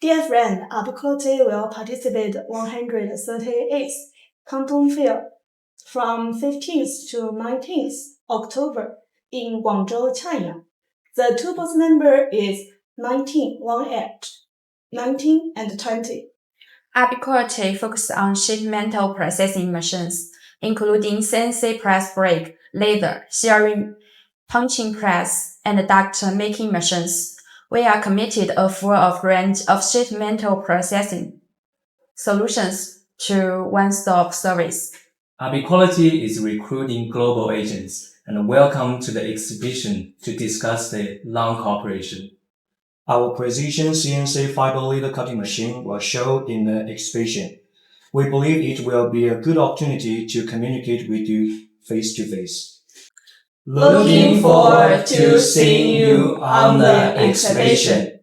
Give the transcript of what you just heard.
Dear friend, Rbqlty will participate 138th Canton Fair from 15th to 19th October in Guangzhou, China. The two booth number is 19, 19 and 20. Rbqlty focuses on sheet metal processing machines, including CNC press brake, laser, shearing, punching press, and duct making machines. We are committed a full range of sheet metal processing solutions to one-stop service. Rbqlty is recruiting global agents and welcome to the exhibition to discuss the long cooperation. Our precision CNC fiber laser cutting machine will show in the exhibition. We believe it will be a good opportunity to communicate with you face to face. Looking forward to seeing you on the exhibition.